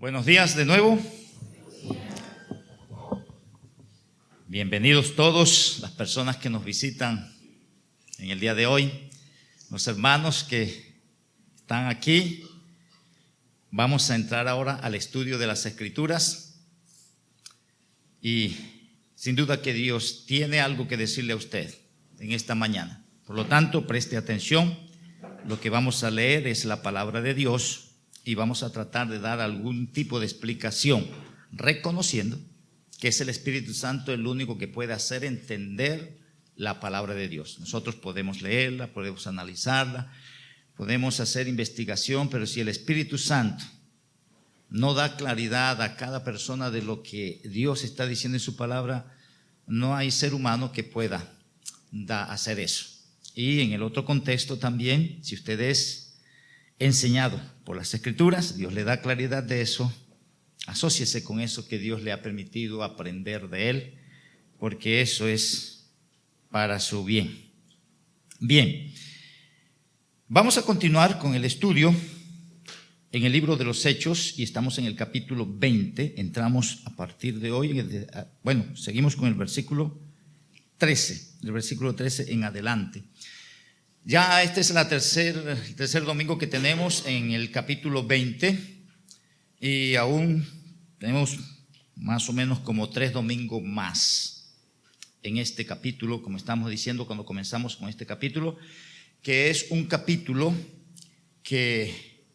Buenos días de nuevo. Bienvenidos todos, las personas que nos visitan en el día de hoy, los hermanos que están aquí. Vamos a entrar ahora al estudio de las Escrituras y sin duda que Dios tiene algo que decirle a usted en esta mañana. Por lo tanto, preste atención. Lo que vamos a leer es la palabra de Dios y vamos a tratar de dar algún tipo de explicación, reconociendo que es el Espíritu Santo el único que puede hacer entender la palabra de Dios. Nosotros podemos leerla, podemos analizarla, podemos hacer investigación, pero si el Espíritu Santo no da claridad a cada persona de lo que Dios está diciendo en su palabra, no hay ser humano que pueda hacer eso. Y en el otro contexto también, si usted es enseñado por las Escrituras, Dios le da claridad de eso, asóciese con eso que Dios le ha permitido aprender de Él, porque eso es para su bien. Bien, vamos a continuar con el estudio en el libro de los Hechos y estamos en el capítulo 20, entramos a partir de hoy, seguimos con el versículo 13, del versículo 13 en adelante. Ya este es el tercer domingo que tenemos en el capítulo 20 y aún tenemos más o menos como 3 domingos más en este capítulo, como estamos diciendo cuando comenzamos con este capítulo, que es un capítulo que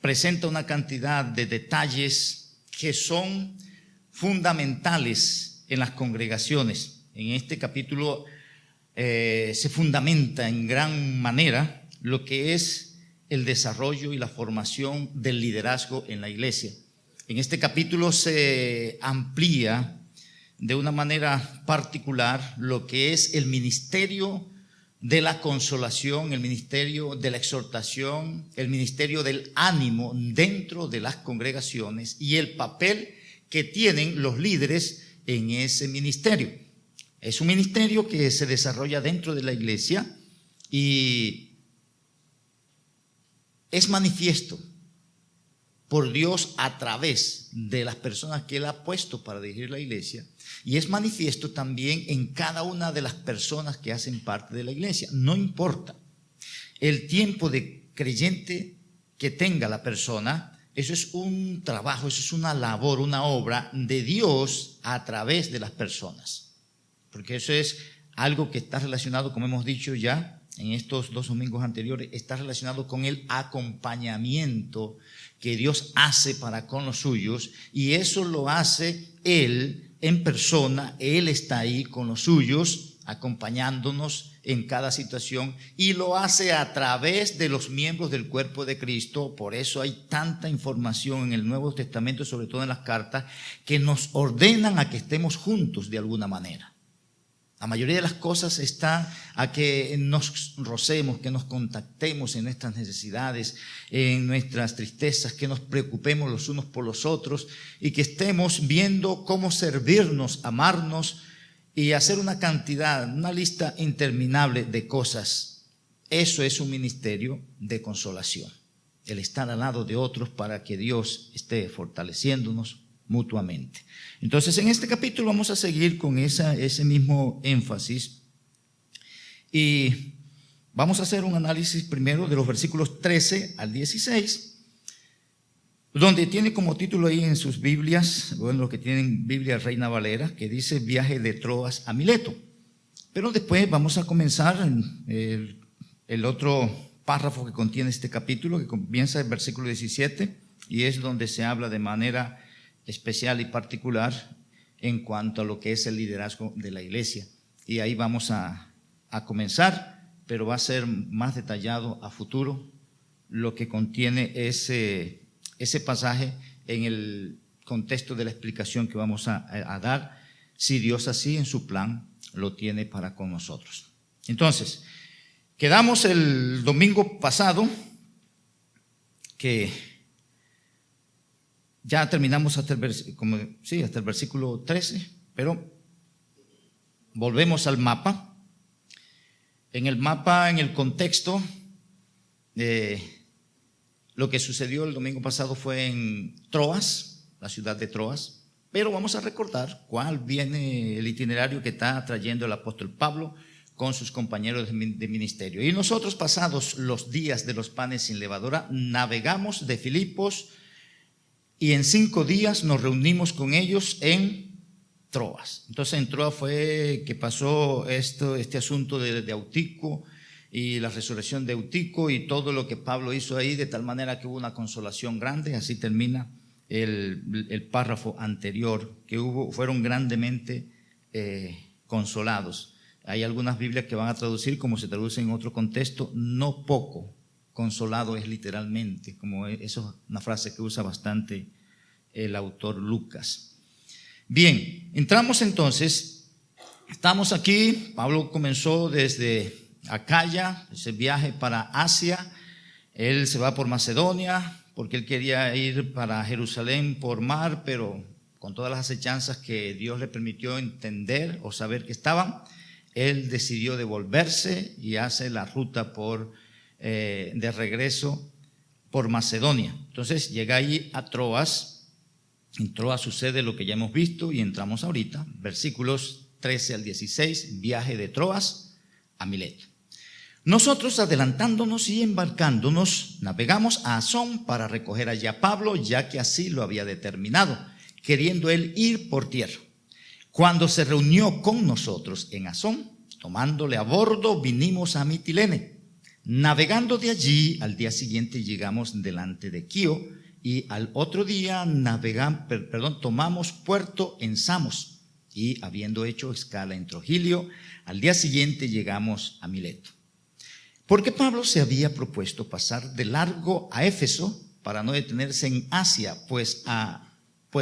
presenta una cantidad de detalles que son fundamentales en las congregaciones. En este capítulo se fundamenta en gran manera lo que es el desarrollo y la formación del liderazgo en la iglesia. En este capítulo se amplía de una manera particular lo que es el ministerio de la consolación, el ministerio de la exhortación, el ministerio del ánimo dentro de las congregaciones y el papel que tienen los líderes en ese ministerio. Es un ministerio que se desarrolla dentro de la iglesia y es manifiesto por Dios a través de las personas que Él ha puesto para dirigir la iglesia y es manifiesto también en cada una de las personas que hacen parte de la iglesia. No importa el tiempo de creyente que tenga la persona, eso es un trabajo, eso es una labor, una obra de Dios a través de las personas. Porque eso es algo que está relacionado, como hemos dicho ya en estos 2 domingos anteriores, está relacionado con el acompañamiento que Dios hace para con los suyos y eso lo hace Él en persona, Él está ahí con los suyos acompañándonos en cada situación y lo hace a través de los miembros del cuerpo de Cristo. Por eso hay tanta información en el Nuevo Testamento, sobre todo en las cartas, que nos ordenan a que estemos juntos de alguna manera. La mayoría de las cosas está a que nos rocemos, que nos contactemos en nuestras necesidades, en nuestras tristezas, que nos preocupemos los unos por los otros y que estemos viendo cómo servirnos, amarnos y hacer una lista interminable de cosas. Eso es un ministerio de consolación, el estar al lado de otros para que Dios esté fortaleciéndonos mutuamente. Entonces en este capítulo vamos a seguir con ese mismo énfasis y vamos a hacer un análisis primero de los versículos 13 al 16, donde tiene como título ahí en sus Biblias, bueno, los que tienen Biblia Reina Valera, que dice viaje de Troas a Mileto. Pero después vamos a comenzar el otro párrafo que contiene este capítulo, que comienza el versículo 17 y es donde se habla de manera especial y particular en cuanto a lo que es el liderazgo de la iglesia. Y ahí vamos a comenzar, pero va a ser más detallado a futuro lo que contiene ese pasaje en el contexto de la explicación que vamos a dar, si Dios así en su plan lo tiene para con nosotros. Entonces, quedamos el domingo pasado que ya terminamos hasta el versículo 13, pero volvemos al mapa. En el mapa, en el contexto, Lo que sucedió el domingo pasado fue en Troas, la ciudad de Troas, pero vamos a recordar cuál viene el itinerario que está trayendo el apóstol Pablo con sus compañeros de ministerio. Y nosotros, pasados los días de los panes sin levadura, navegamos de Filipos y en 5 días nos reunimos con ellos en Troas. Entonces en Troas fue que pasó este asunto de Eutico y la resurrección de Eutico y todo lo que Pablo hizo ahí, de tal manera que hubo una consolación grande. Así termina el párrafo anterior, que fueron grandemente consolados. Hay algunas Biblias que van a traducir como se traduce en otro contexto, no poco consolado es literalmente, como eso es una frase que usa bastante el autor Lucas. Bien, entramos entonces, estamos aquí. Pablo comenzó desde Acaya, ese viaje para Asia. Él se va por Macedonia porque él quería ir para Jerusalén por mar, pero con todas las acechanzas que Dios le permitió entender o saber que estaban, él decidió devolverse y hace la ruta de regreso por Macedonia. Entonces llega ahí a Troas. En Troas sucede lo que ya hemos visto y entramos ahorita, versículos 13 al 16, viaje de Troas a Mileto. Nosotros, adelantándonos y embarcándonos, navegamos a Asón para recoger allá a Pablo, ya que así lo había determinado, queriendo él ir por tierra. Cuando se reunió con nosotros en Asón, tomándole a bordo, vinimos a Mitilene. Navegando de allí, al día siguiente llegamos delante de Quío, y al otro día tomamos puerto en Samos, y habiendo hecho escala en Trogilio, al día siguiente llegamos a Mileto. Porque Pablo se había propuesto pasar de largo a Éfeso para no detenerse en Asia, pues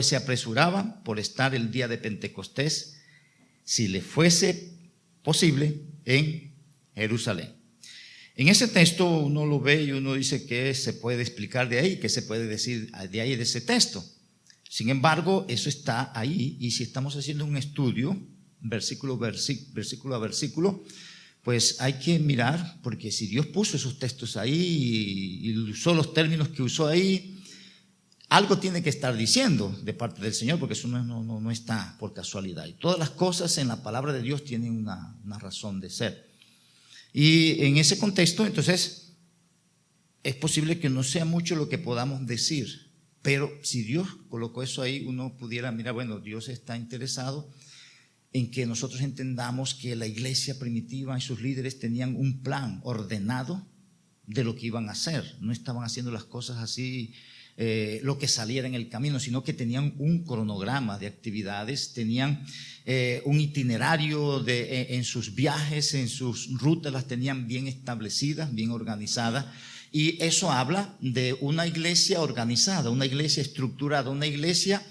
se apresuraba por estar el día de Pentecostés, si le fuese posible, en Jerusalén. En ese texto uno lo ve y uno dice que se puede explicar de ahí, que se puede decir de ahí de ese texto. Sin embargo, eso está ahí, y si estamos haciendo un estudio, versículo a versículo, pues hay que mirar, porque si Dios puso esos textos ahí y usó los términos que usó ahí, algo tiene que estar diciendo de parte del Señor, porque eso no está por casualidad. Y todas las cosas en la palabra de Dios tienen una razón de ser. Y en ese contexto, entonces, es posible que no sea mucho lo que podamos decir, pero si Dios colocó eso ahí, uno pudiera mirar, bueno, Dios está interesado en que nosotros entendamos que la iglesia primitiva y sus líderes tenían un plan ordenado de lo que iban a hacer. No estaban haciendo las cosas así, lo que saliera en el camino, sino que tenían un cronograma de actividades, tenían un itinerario en sus viajes, en sus rutas, las tenían bien establecidas, bien organizadas. Y eso habla de una iglesia organizada, una iglesia estructurada, una iglesia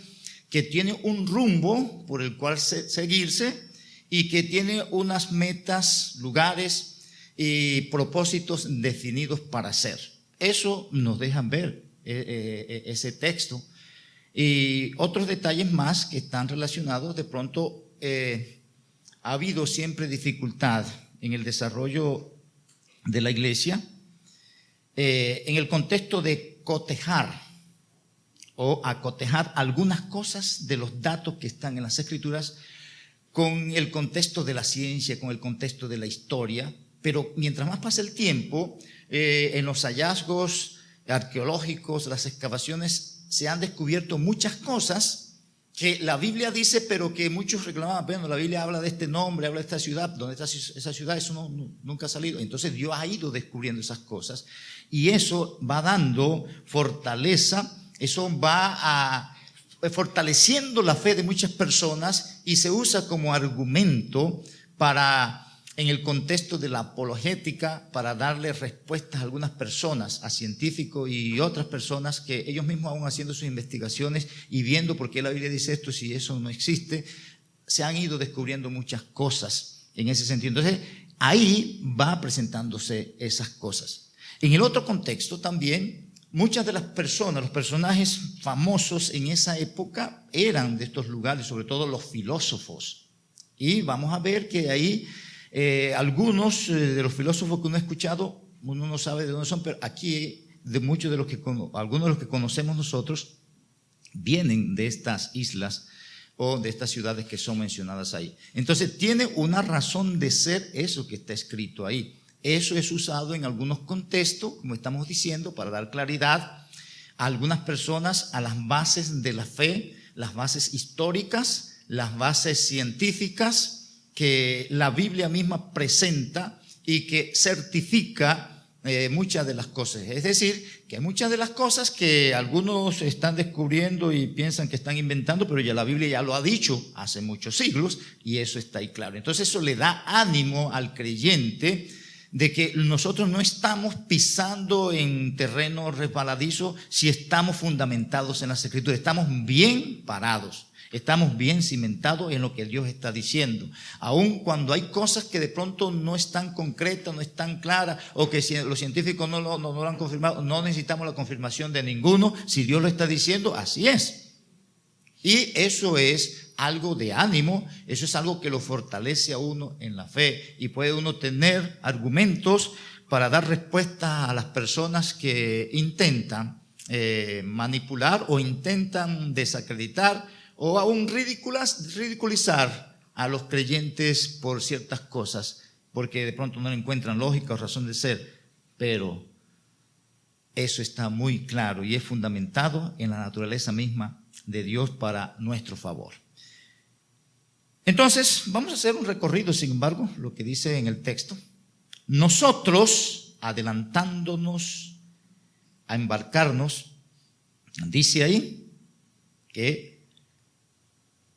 que tiene un rumbo por el cual seguirse y que tiene unas metas, lugares y propósitos definidos para hacer. Eso nos dejan ver ese texto. Y otros detalles más que están relacionados. De pronto ha habido siempre dificultad en el desarrollo de la iglesia en el contexto de cotejar o acotejar algunas cosas de los datos que están en las Escrituras con el contexto de la ciencia, con el contexto de la historia. Pero mientras más pasa el tiempo, en los hallazgos arqueológicos, las excavaciones, se han descubierto muchas cosas que la Biblia dice, pero que muchos reclamaban, bueno, la Biblia habla de este nombre, habla de esta ciudad, ¿dónde está esa ciudad? Eso nunca ha salido. Entonces Dios ha ido descubriendo esas cosas y eso va dando fortaleza. Eso va fortaleciendo la fe de muchas personas y se usa como argumento en el contexto de la apologética, para darle respuestas a algunas personas, a científicos y otras personas que ellos mismos, aún haciendo sus investigaciones y viendo por qué la Biblia dice esto si eso no existe, se han ido descubriendo muchas cosas en ese sentido. Entonces ahí va presentándose esas cosas. En el otro contexto también, muchas de las personas, los personajes famosos en esa época eran de estos lugares, sobre todo los filósofos. Y vamos a ver que ahí algunos de los filósofos que uno ha escuchado, uno no sabe de dónde son, pero aquí de muchos de los que, algunos de los que conocemos nosotros, vienen de estas islas o de estas ciudades que son mencionadas ahí. Entonces tiene una razón de ser eso que está escrito ahí. Eso es usado en algunos contextos, como estamos diciendo, para dar claridad a algunas personas a las bases de la fe, las bases históricas, las bases científicas que la Biblia misma presenta y que certifica muchas de las cosas. Es decir, que hay muchas de las cosas que algunos están descubriendo y piensan que están inventando, pero ya la Biblia ya lo ha dicho hace muchos siglos y eso está ahí claro. Entonces eso le da ánimo al creyente de que nosotros no estamos pisando en terreno resbaladizo si estamos fundamentados en las Escrituras, estamos bien parados. Estamos bien cimentados en lo que Dios está diciendo. Aun cuando hay cosas que de pronto no están concretas, no están claras, o que si los científicos no lo han confirmado, no necesitamos la confirmación de ninguno. Si Dios lo está diciendo, así es. Y eso es algo de ánimo, eso es algo que lo fortalece a uno en la fe. Y puede uno tener argumentos para dar respuesta a las personas que intentan manipular o intentan desacreditar o aún ridiculizar a los creyentes por ciertas cosas, porque de pronto no le encuentran lógica o razón de ser, pero eso está muy claro y es fundamentado en la naturaleza misma de Dios para nuestro favor. Entonces, vamos a hacer un recorrido, sin embargo, lo que dice en el texto. Nosotros, adelantándonos a embarcarnos, dice ahí que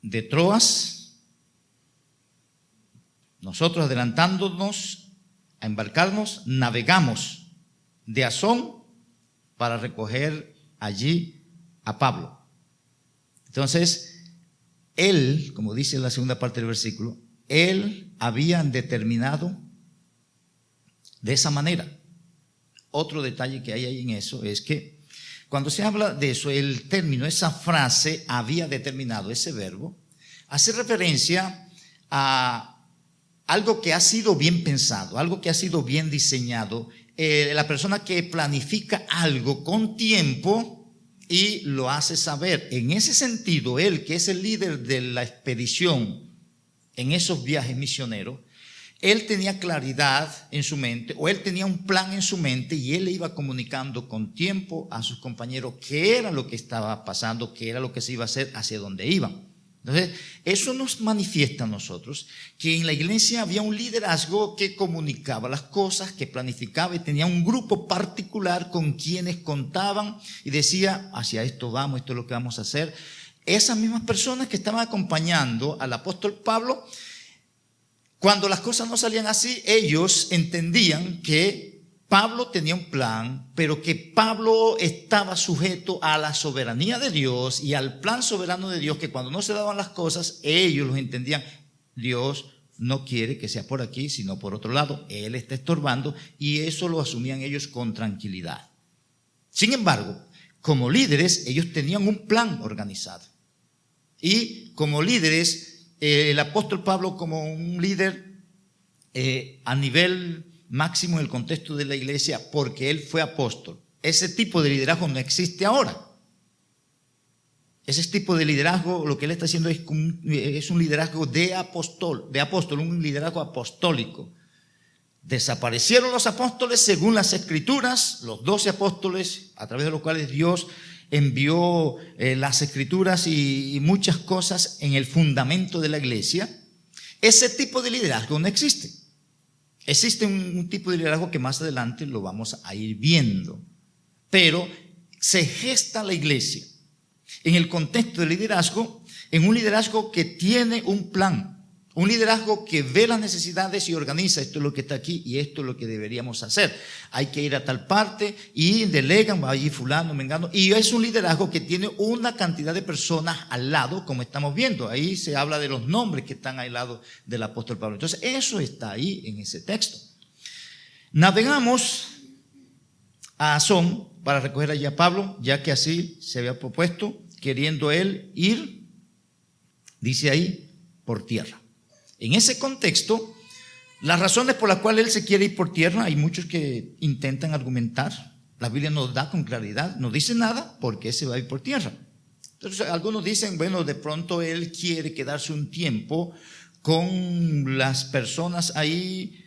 de Troas, nosotros adelantándonos a embarcarnos, navegamos de Asón para recoger allí a Pablo. Entonces, él, como dice en la segunda parte del versículo, él había determinado de esa manera. Otro detalle que hay ahí en eso es que cuando se habla de eso, el término, esa frase, había determinado, ese verbo, hace referencia a algo que ha sido bien pensado, algo que ha sido bien diseñado. La persona que planifica algo con tiempo y lo hace saber. En ese sentido, él, que es el líder de la expedición en esos viajes misioneros, él tenía claridad en su mente, o él tenía un plan en su mente, y él le iba comunicando con tiempo a sus compañeros qué era lo que estaba pasando, qué era lo que se iba a hacer, hacia dónde iban. Entonces, eso nos manifiesta a nosotros que en la iglesia había un liderazgo que comunicaba las cosas, que planificaba y tenía un grupo particular con quienes contaban y decía, hacia esto vamos, esto es lo que vamos a hacer. Esas mismas personas que estaban acompañando al apóstol Pablo, cuando las cosas no salían así, ellos entendían que Pablo tenía un plan, pero que Pablo estaba sujeto a la soberanía de Dios y al plan soberano de Dios, que cuando no se daban las cosas, ellos los entendían. Dios no quiere que sea por aquí, sino por otro lado. Él está estorbando, y eso lo asumían ellos con tranquilidad. Sin embargo, como líderes, ellos tenían un plan organizado. Y como líderes, el apóstol Pablo, como un líder a nivel máximo en el contexto de la iglesia, porque él fue apóstol, ese tipo de liderazgo no existe ahora. Ese tipo de liderazgo, lo que él está haciendo es un liderazgo de apóstol, un liderazgo apostólico. Desaparecieron los apóstoles según las Escrituras, los 12 apóstoles a través de los cuales Dios envió las Escrituras y muchas cosas en el fundamento de la iglesia. Ese tipo de liderazgo no existe. Existe un tipo de liderazgo que más adelante lo vamos a ir viendo, pero se gesta la iglesia en el contexto del liderazgo, en un liderazgo que tiene un plan, un liderazgo que ve las necesidades y organiza. Esto es lo que está aquí y esto es lo que deberíamos hacer. Hay que ir a tal parte y delegan, va allí fulano, mengano. Y es un liderazgo que tiene una cantidad de personas al lado, como estamos viendo. Ahí se habla de los nombres que están al lado del apóstol Pablo. Entonces, eso está ahí en ese texto. Navegamos a Asón para recoger allí a Pablo, ya que así se había propuesto, queriendo él ir, dice ahí, por tierra. En ese contexto, las razones por las cuales él se quiere ir por tierra, hay muchos que intentan argumentar La Biblia nos da con claridad, no dice nada porque se va a ir por tierra. Entonces algunos dicen, bueno, de pronto él quiere quedarse un tiempo con las personas ahí,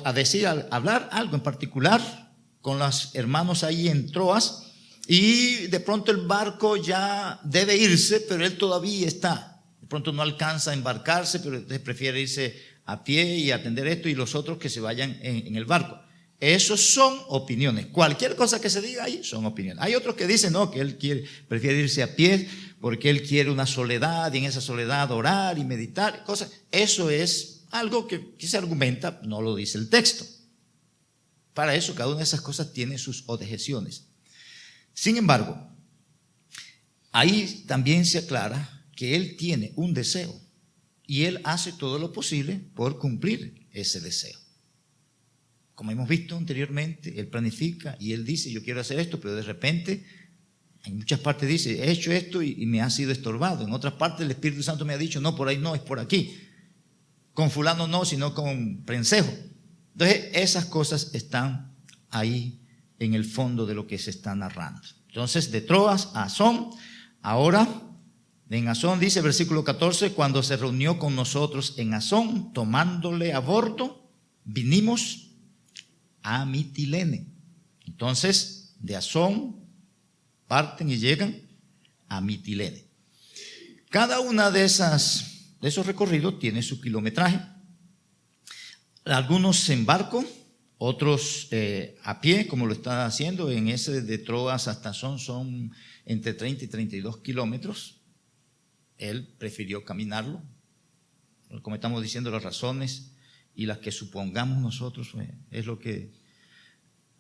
a decir, a hablar algo en particular con los hermanos ahí en Troas, y de pronto el barco ya debe irse, pero él todavía está. De pronto no alcanza a embarcarse, pero prefiere irse a pie y atender esto, y los otros que se vayan en el barco. Esos son opiniones. Cualquier cosa que se diga ahí son opiniones. Hay otros que dicen no, que él prefiere irse a pie porque él quiere una soledad, y en esa soledad orar y meditar, cosas. Eso es algo que se argumenta, no lo dice el texto. Para eso cada una de esas cosas tiene sus objeciones. Sin embargo, ahí también se aclara que él tiene un deseo y él hace todo lo posible por cumplir ese deseo. Como hemos visto anteriormente, él planifica y él dice, yo quiero hacer esto, pero de repente, en muchas partes dice, he hecho esto y me ha sido estorbado. En otras partes el Espíritu Santo me ha dicho, no, por ahí no, es por aquí. Con fulano no, sino con prensejo. Entonces, esas cosas están ahí en el fondo de lo que se está narrando. Entonces, de Troas a Asón, ahora en Asón dice, versículo 14, cuando se reunió con nosotros en Asón, tomándole a bordo, vinimos a Mitilene. Entonces, de Asón parten y llegan a Mitilene. Cada una de esos recorridos tiene su kilometraje. Algunos en barco, otros a pie, como lo está haciendo. En ese de Troas hasta Asón son entre 30 y 32 kilómetros. Él prefirió caminarlo. Como estamos diciendo, las razones y las que supongamos nosotros, es lo que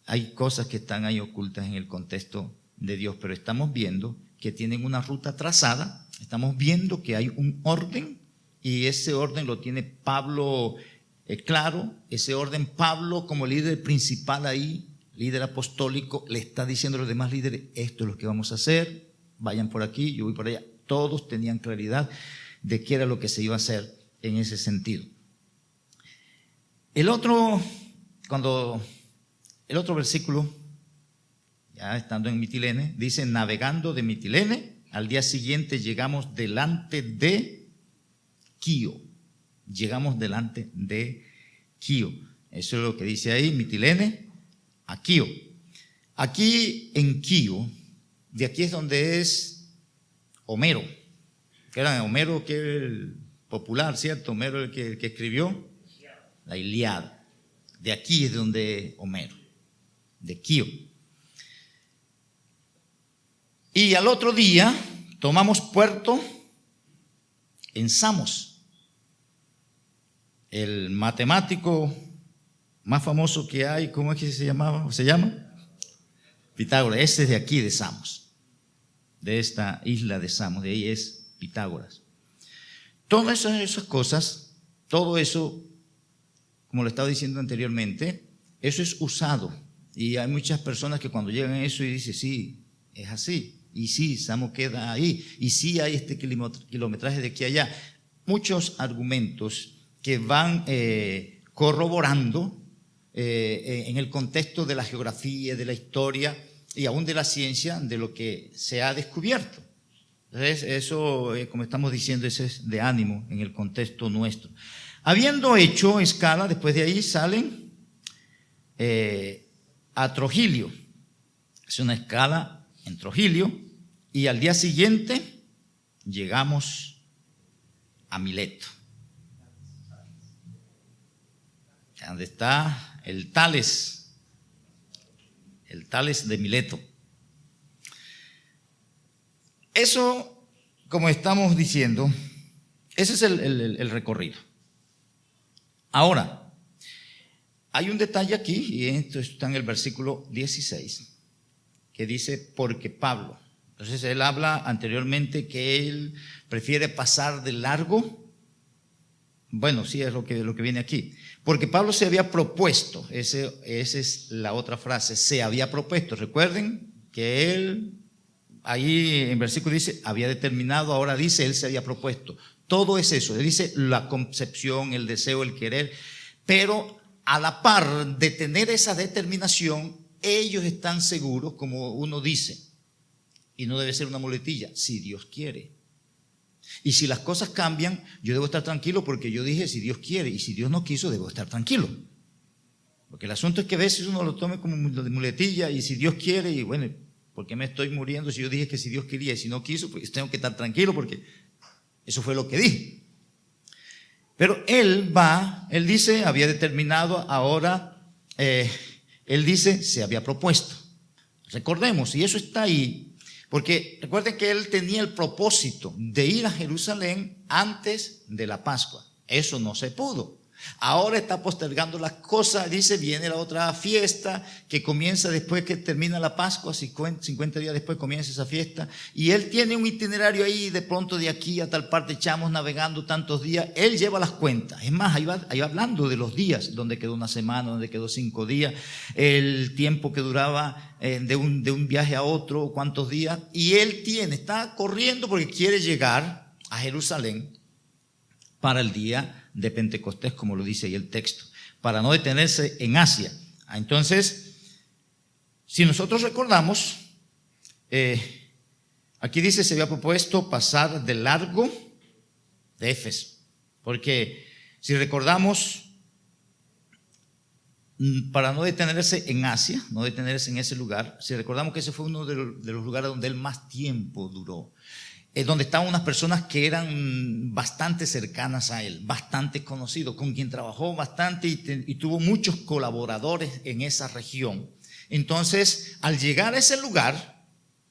hay, cosas que están ahí ocultas en el contexto de Dios, pero estamos viendo que tienen una ruta trazada, estamos viendo que hay un orden, y ese orden lo tiene Pablo claro. Ese orden, Pablo como líder principal ahí, líder apostólico, le está diciendo a los demás líderes, esto es lo que vamos a hacer, vayan por aquí, yo voy por allá. Todos tenían claridad de qué era lo que se iba a hacer en ese sentido. El otro versículo, ya estando en Mitilene, dice, navegando de Mitilene, al día siguiente llegamos delante de Quío. Llegamos delante de Quío. Eso es lo que dice ahí, Mitilene a Quío. Aquí en Quío, de aquí es donde es Homero, que era Homero, que era el popular, ¿cierto? Homero el que escribió la Ilíada. De aquí es donde Homero, de Quío. Y al otro día tomamos puerto en Samos. El matemático más famoso que hay, ¿cómo es que se llamaba? ¿Se llama? Pitágoras. Ese es de aquí, de Samos, de esta isla de Samos, de ahí es Pitágoras. Todas esas cosas, todo eso, como lo estaba diciendo anteriormente, eso es usado. Y hay muchas personas que cuando llegan a eso y dicen, sí, es así. Y sí, Samos queda ahí. Y sí hay este kilometraje de aquí a allá. Muchos argumentos que van corroborando en el contexto de la geografía, de la historia y aún de la ciencia, de lo que se ha descubierto. Entonces, eso, como estamos diciendo, eso es de ánimo en el contexto nuestro. Habiendo hecho escala, después de ahí salen a Trogilio. Es una escala en Trogilio, y al día siguiente llegamos a Mileto, donde está el Tales de Mileto. Eso, como estamos diciendo, ese es el recorrido. Ahora, hay un detalle aquí, y esto está en el versículo 16, que dice, porque Pablo. Entonces él habla anteriormente que él prefiere pasar de largo. Bueno, sí, es lo que viene aquí. Porque Pablo se había propuesto, esa es la otra frase, se había propuesto. Recuerden que él, ahí en versículo dice, había determinado, ahora dice, él se había propuesto. Todo es eso, él dice la concepción, el deseo, el querer, pero a la par de tener esa determinación, ellos están seguros, como uno dice, y no debe ser una muletilla, si Dios quiere. Y si las cosas cambian, yo debo estar tranquilo porque yo dije si Dios quiere, y si Dios no quiso, debo estar tranquilo. Porque el asunto es que a veces uno lo tome como muletilla, y si Dios quiere, y bueno, ¿por qué me estoy muriendo si yo dije que si Dios quería y si no quiso? Pues tengo que estar tranquilo porque eso fue lo que dije. Pero él dice, había determinado, ahora, él dice, se había propuesto. Recordemos, y eso está ahí, porque recuerden que él tenía el propósito de ir a Jerusalén antes de la Pascua. Eso no se pudo. Ahora está postergando las cosas, dice, viene la otra fiesta que comienza después que termina la Pascua, 50 días después comienza esa fiesta, y él tiene un itinerario ahí, de pronto de aquí a tal parte echamos navegando tantos días, él lleva las cuentas, es más, ahí va hablando de los días, donde quedó una semana, donde quedó 5 días, el tiempo que duraba de un viaje a otro, cuántos días, y él está corriendo porque quiere llegar a Jerusalén para el día de Pentecostés, como lo dice ahí el texto, para no detenerse en Asia. Entonces, si nosotros recordamos, aquí dice, se había propuesto pasar de largo de Éfeso, porque si recordamos, para no detenerse en Asia, no detenerse en ese lugar, si recordamos que ese fue uno de los lugares donde él más tiempo duró, donde estaban unas personas que eran bastante cercanas a él, bastante conocidos, con quien trabajó bastante y tuvo muchos colaboradores en esa región. Entonces, al llegar a ese lugar,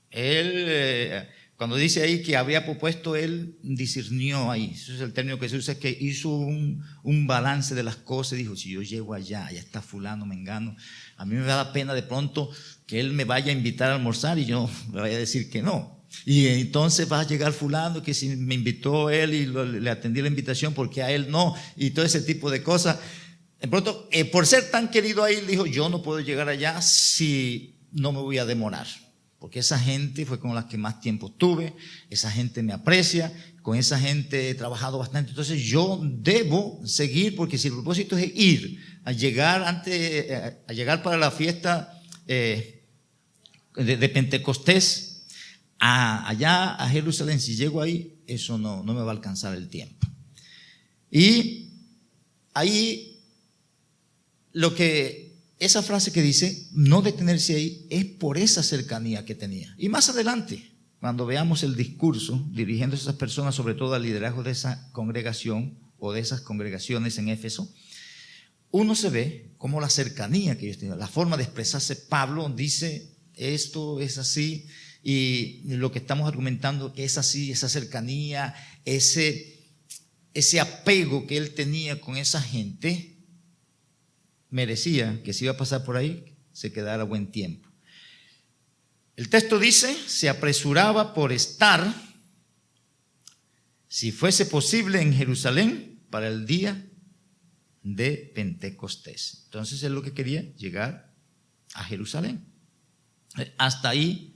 él, cuando dice ahí que había propuesto, él discernió ahí, ese es el término que se usa, es que hizo un balance de las cosas y dijo, si yo llego allá está fulano, mengano, a mí me da la pena de pronto que él me vaya a invitar a almorzar y yo me vaya a decir que no. Y entonces va a llegar fulano que si me invitó él y le atendí la invitación, porque a él no, y todo ese tipo de cosas. De pronto, por ser tan querido a él, dijo, yo no puedo llegar allá si no me voy a demorar, porque esa gente fue con la que más tiempo tuve, esa gente me aprecia, con esa gente he trabajado bastante, entonces yo debo seguir, porque si el propósito es ir a llegar a llegar para la fiesta de Pentecostés, allá a Jerusalén, si llego ahí, eso no me va a alcanzar el tiempo. Y ahí esa frase que dice, no detenerse ahí, es por esa cercanía que tenía. Y más adelante, cuando veamos el discurso dirigiéndose a esas personas, sobre todo al liderazgo de esa congregación o de esas congregaciones en Éfeso, uno se ve como la cercanía que ellos tenían, la forma de expresarse. Pablo dice, esto es así, y lo que estamos argumentando que es así, esa cercanía, ese apego que él tenía con esa gente, merecía que si iba a pasar por ahí, se quedara buen tiempo. El texto dice, se apresuraba por estar, si fuese posible, en Jerusalén para el día de Pentecostés. Entonces él lo que quería, llegar a Jerusalén. Hasta ahí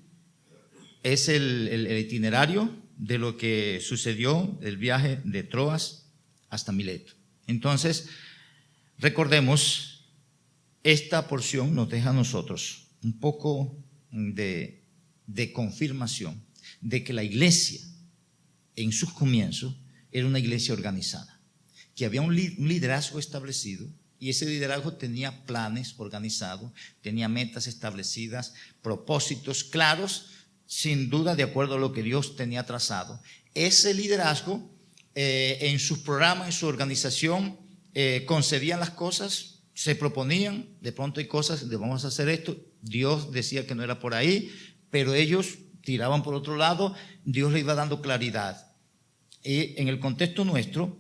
es el itinerario de lo que sucedió del viaje de Troas hasta Mileto. Entonces, recordemos, esta porción nos deja a nosotros un poco de confirmación de que la iglesia en sus comienzos era una iglesia organizada, que había un liderazgo establecido, y ese liderazgo tenía planes organizados, tenía metas establecidas, propósitos claros, sin duda de acuerdo a lo que Dios tenía trazado. Ese liderazgo en sus programas, en su organización, concebían las cosas, se proponían, de pronto hay cosas, vamos a hacer esto, Dios decía que no era por ahí, pero ellos tiraban por otro lado, Dios le iba dando claridad. Y en el contexto nuestro,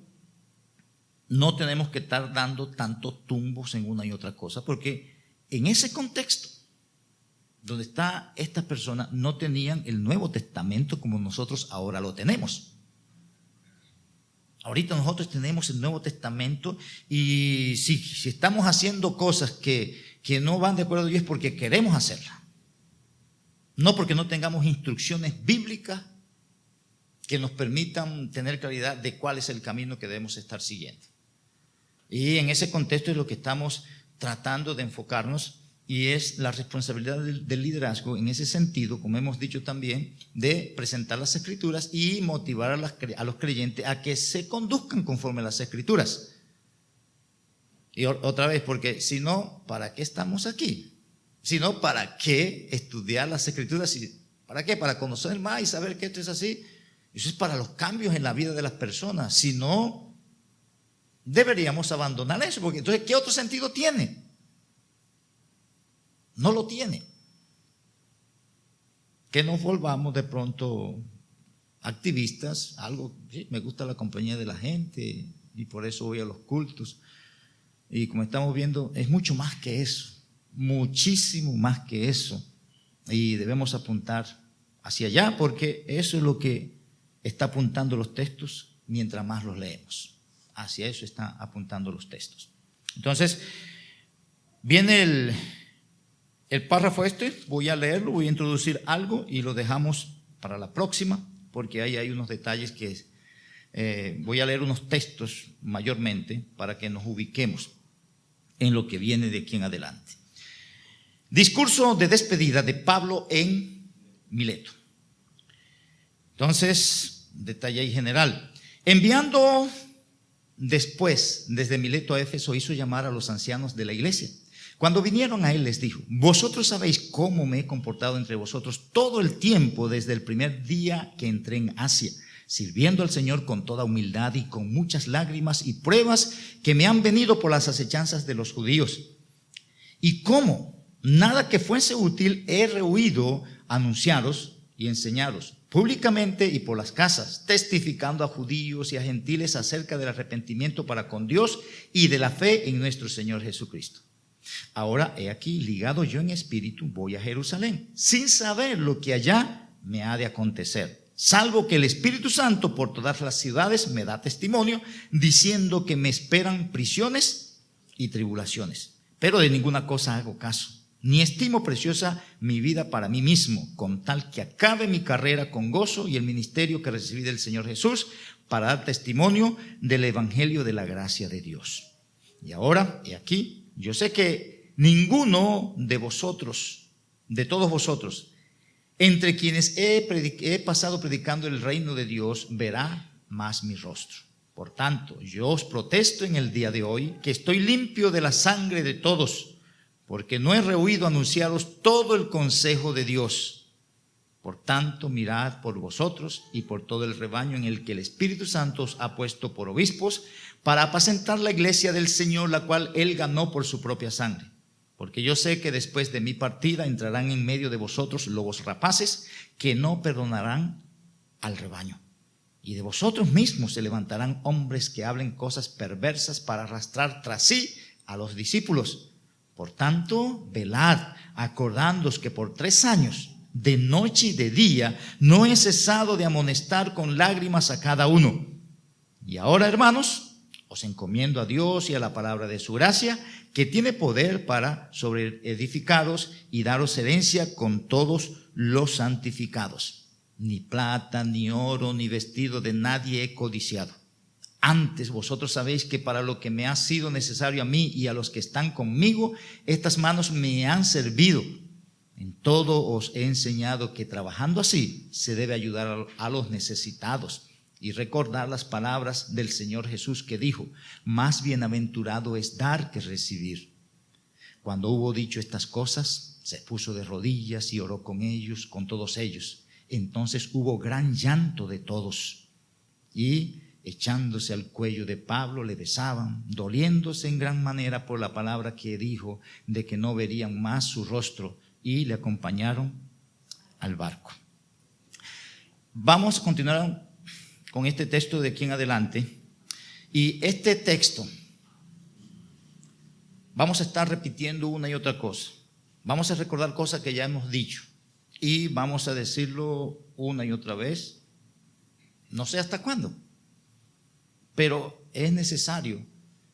no tenemos que estar dando tantos tumbos en una y otra cosa, porque en ese contexto donde está estas personas no tenían el Nuevo Testamento como nosotros ahora lo tenemos. Ahorita nosotros tenemos el Nuevo Testamento, y si estamos haciendo cosas que no van de acuerdo a Dios es porque queremos hacerlas, no porque no tengamos instrucciones bíblicas que nos permitan tener claridad de cuál es el camino que debemos estar siguiendo. Y en ese contexto es lo que estamos tratando de enfocarnos, y es la responsabilidad del liderazgo en ese sentido, como hemos dicho también, de presentar las Escrituras y motivar a los creyentes a que se conduzcan conforme a las Escrituras. Y otra vez, porque si no, ¿para qué estamos aquí? Si no, ¿para qué estudiar las Escrituras? ¿Para qué? Para conocer más y saber que esto es así. Eso es para los cambios en la vida de las personas. Si no, deberíamos abandonar eso, porque entonces, ¿qué otro sentido tiene? No lo tiene. Que nos volvamos de pronto activistas, algo, sí, me gusta la compañía de la gente y por eso voy a los cultos. Y como estamos viendo, es mucho más que eso, muchísimo más que eso. Y debemos apuntar hacia allá, porque eso es lo que está apuntando los textos mientras más los leemos. Hacia eso están apuntando los textos. Entonces, viene el párrafo voy a leerlo, voy a introducir algo y lo dejamos para la próxima, porque ahí hay unos detalles que voy a leer unos textos mayormente para que nos ubiquemos en lo que viene de aquí en adelante. Discurso de despedida de Pablo en Mileto. Entonces, detalle ahí general. Enviando después desde Mileto a Éfeso, hizo llamar a los ancianos de la iglesia. Cuando vinieron a él les dijo: vosotros sabéis cómo me he comportado entre vosotros todo el tiempo desde el primer día que entré en Asia, sirviendo al Señor con toda humildad y con muchas lágrimas y pruebas que me han venido por las acechanzas de los judíos. Y cómo nada que fuese útil he rehuido anunciaros y enseñaros públicamente y por las casas, testificando a judíos y a gentiles acerca del arrepentimiento para con Dios y de la fe en nuestro Señor Jesucristo. Ahora he aquí, ligado yo en espíritu, voy a Jerusalén, sin saber lo que allá me ha de acontecer, salvo que el Espíritu Santo por todas las ciudades me da testimonio, diciendo que me esperan prisiones y tribulaciones. Pero de ninguna cosa hago caso, ni estimo preciosa mi vida para mí mismo, con tal que acabe mi carrera con gozo y el ministerio que recibí del Señor Jesús, para dar testimonio del evangelio de la gracia de Dios. Y ahora, he aquí, yo sé que ninguno de vosotros, de todos vosotros, entre quienes he pasado predicando el reino de Dios, verá más mi rostro. Por tanto, yo os protesto en el día de hoy que estoy limpio de la sangre de todos, porque no he rehuido anunciaros todo el consejo de Dios. Por tanto, mirad por vosotros y por todo el rebaño en el que el Espíritu Santo os ha puesto por obispos, para apacentar la iglesia del Señor, la cual Él ganó por su propia sangre. Porque yo sé que después de mi partida entrarán en medio de vosotros lobos rapaces que no perdonarán al rebaño. Y de vosotros mismos se levantarán hombres que hablen cosas perversas para arrastrar tras sí a los discípulos. Por tanto, velad, acordándoos que por 3 años, de noche y de día, no he cesado de amonestar con lágrimas a cada uno. Y ahora, hermanos, os encomiendo a Dios y a la palabra de su gracia, que tiene poder para sobreedificaros y daros herencia con todos los santificados. Ni plata, ni oro, ni vestido de nadie he codiciado. Antes vosotros sabéis que para lo que me ha sido necesario a mí y a los que están conmigo, estas manos me han servido. En todo os he enseñado que trabajando así se debe ayudar a los necesitados y recordar las palabras del Señor Jesús que dijo: más bienaventurado es dar que recibir. Cuando hubo dicho estas cosas, se puso de rodillas y oró con ellos, con todos ellos. Entonces hubo gran llanto de todos y, echándose al cuello de Pablo, le besaban, doliéndose en gran manera por la palabra que dijo de que no verían más su rostro, y le acompañaron al barco. Vamos a continuar con este texto de aquí en adelante, y este texto vamos a estar repitiendo una y otra cosa. Vamos a recordar cosas que ya hemos dicho y vamos a decirlo una y otra vez, no sé hasta cuándo, pero es necesario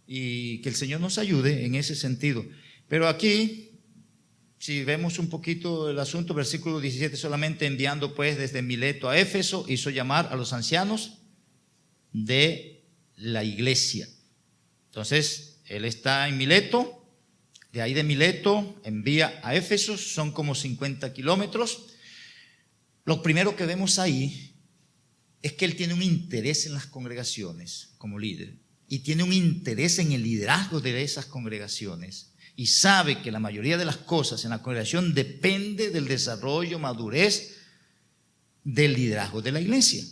y que el Señor nos ayude en ese sentido. Pero aquí, si vemos un poquito el asunto, versículo 17, solamente enviando pues desde Mileto a Éfeso, hizo llamar a los ancianos de la iglesia. Entonces, él está en Mileto, de ahí de Mileto envía a Éfeso, son como 50 kilómetros. Lo primero que vemos ahí es que él tiene un interés en las congregaciones como líder y tiene un interés en el liderazgo de esas congregaciones y sabe que la mayoría de las cosas en la congregación depende del desarrollo, madurez del liderazgo de la iglesia.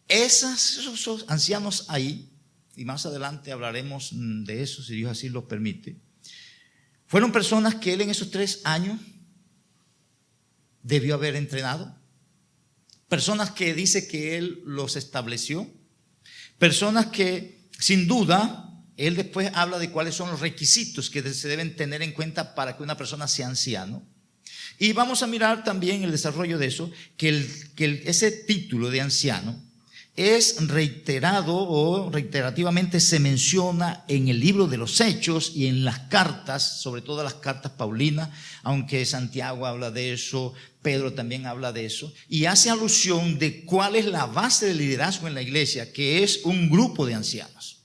Esos ancianos ahí, y más adelante hablaremos de eso si Dios así lo permite, fueron personas que él en esos 3 años debió haber entrenado, personas que dice que él los estableció, personas que sin duda él después habla de cuáles son los requisitos que se deben tener en cuenta para que una persona sea anciano. Y vamos a mirar también el desarrollo de eso, que ese título de anciano es reiterado o reiterativamente se menciona en el libro de los Hechos y en las cartas, sobre todo las cartas paulinas, aunque Santiago habla de eso, Pedro también habla de eso, y hace alusión de cuál es la base del liderazgo en la iglesia, que es un grupo de ancianos.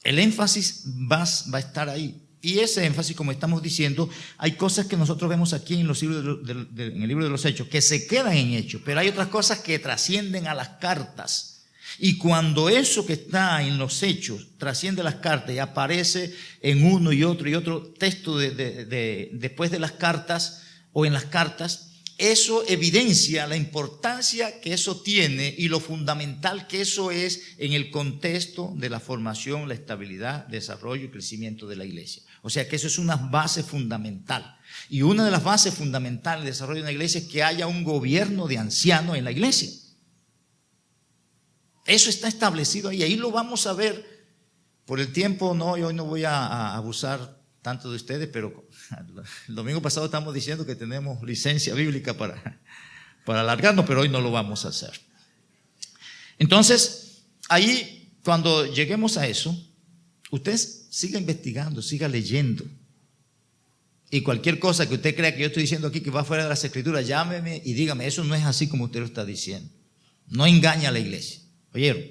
El énfasis va a estar ahí. Y ese énfasis, como estamos diciendo, hay cosas que nosotros vemos aquí en el libro de los Hechos que se quedan en Hechos, pero hay otras cosas que trascienden a las cartas. Y cuando eso que está en los Hechos trasciende las cartas y aparece en uno y otro texto después de las cartas o en las cartas, eso evidencia la importancia que eso tiene y lo fundamental que eso es en el contexto de la formación, la estabilidad, desarrollo y crecimiento de la iglesia. O sea que eso es una base fundamental. Y una de las bases fundamentales del desarrollo de una iglesia es que haya un gobierno de ancianos en la iglesia. Eso está establecido ahí. Ahí lo vamos a ver. Por el tiempo, no, yo hoy no voy a abusar tanto de ustedes, pero el domingo pasado estamos diciendo que tenemos licencia bíblica para alargarnos, pero hoy no lo vamos a hacer. Entonces, ahí cuando lleguemos a eso, usted siga investigando, siga leyendo. Y cualquier cosa que usted crea que yo estoy diciendo aquí que va fuera de las escrituras, llámeme y dígame, eso no es así como usted lo está diciendo. No engaña a la iglesia. ¿Oyeron?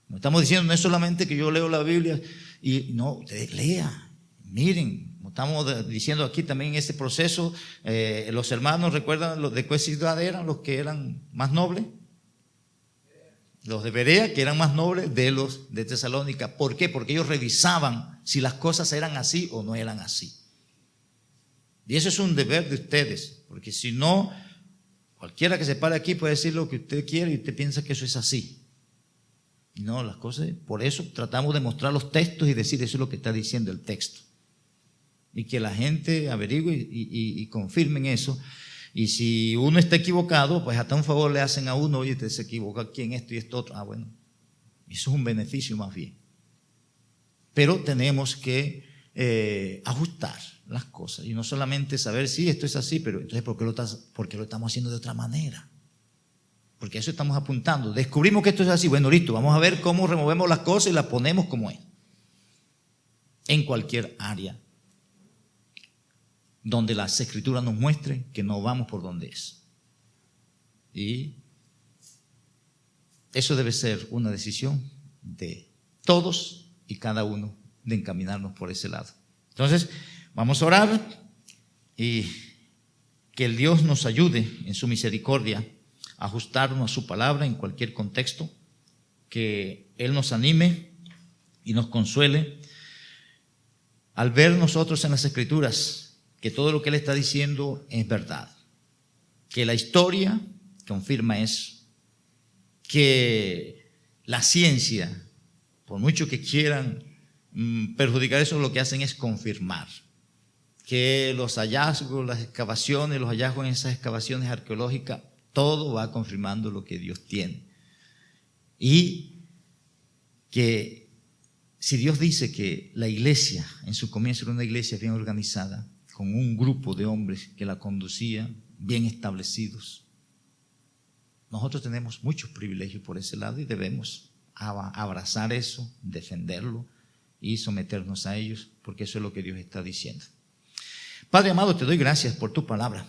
Como estamos diciendo, no es solamente que yo leo la Biblia y no, ustedes lea, miren, como estamos diciendo aquí también en este proceso, los hermanos, ¿recuerdan los de qué ciudad eran los que eran más nobles? Los de Berea, que eran más nobles de los de Tesalónica. ¿Por qué? Porque ellos revisaban si las cosas eran así o no eran así. Y eso es un deber de ustedes, porque si no, cualquiera que se pare aquí puede decir lo que usted quiere y usted piensa que eso es así. No, las cosas, por eso tratamos de mostrar los textos y decir eso es lo que está diciendo el texto. Y que la gente averigüe y confirmen eso. Y si uno está equivocado, pues hasta un favor le hacen a uno, oye, usted se equivocó aquí en esto y esto otro. Bueno, eso es un beneficio más bien. Pero tenemos que ajustar las cosas y no solamente saber si esto es así, pero entonces ¿por qué lo estamos haciendo de otra manera? Porque a eso estamos apuntando. Descubrimos que esto es así. Bueno, listo, vamos a ver cómo removemos las cosas y las ponemos como es. En cualquier área donde las escrituras nos muestren que no vamos por donde es. Y eso debe ser una decisión de todos y cada uno de encaminarnos por ese lado. Entonces, vamos a orar y que el Dios nos ayude en su misericordia a ajustarnos a su palabra en cualquier contexto, que Él nos anime y nos consuele al ver nosotros en las Escrituras que todo lo que Él está diciendo es verdad, que la historia confirma eso, que la ciencia, por mucho que quieran perjudicar eso, lo que hacen es confirmar, que los hallazgos, las excavaciones, los hallazgos en esas excavaciones arqueológicas, todo va confirmando lo que Dios tiene. Y que si Dios dice que la iglesia en su comienzo era una iglesia bien organizada, con un grupo de hombres que la conducían, bien establecidos, nosotros tenemos muchos privilegios por ese lado y debemos abrazar eso, defenderlo y someternos a ellos, porque eso es lo que Dios está diciendo. Padre amado, te doy gracias por tu palabra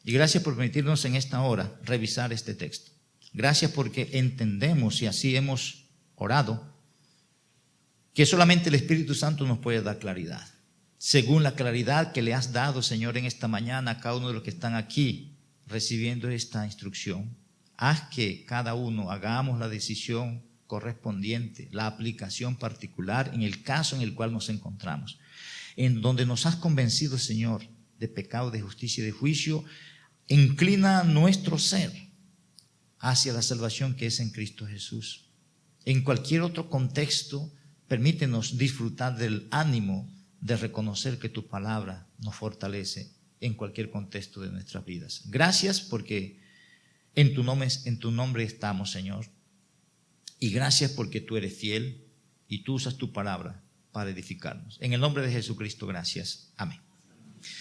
y gracias por permitirnos en esta hora revisar este texto. Gracias porque entendemos y así hemos orado que solamente el Espíritu Santo nos puede dar claridad. Según la claridad que le has dado, Señor, en esta mañana a cada uno de los que están aquí recibiendo esta instrucción, haz que cada uno hagamos la decisión correspondiente, la aplicación particular en el caso en el cual nos encontramos. En donde nos has convencido, Señor, de pecado, de justicia y de juicio, inclina nuestro ser hacia la salvación que es en Cristo Jesús. En cualquier otro contexto, permítenos disfrutar del ánimo de reconocer que tu palabra nos fortalece en cualquier contexto de nuestras vidas. Gracias porque en tu nombre estamos, Señor. Y gracias porque tú eres fiel y tú usas tu palabra para edificarnos. En el nombre de Jesucristo, gracias. Amén.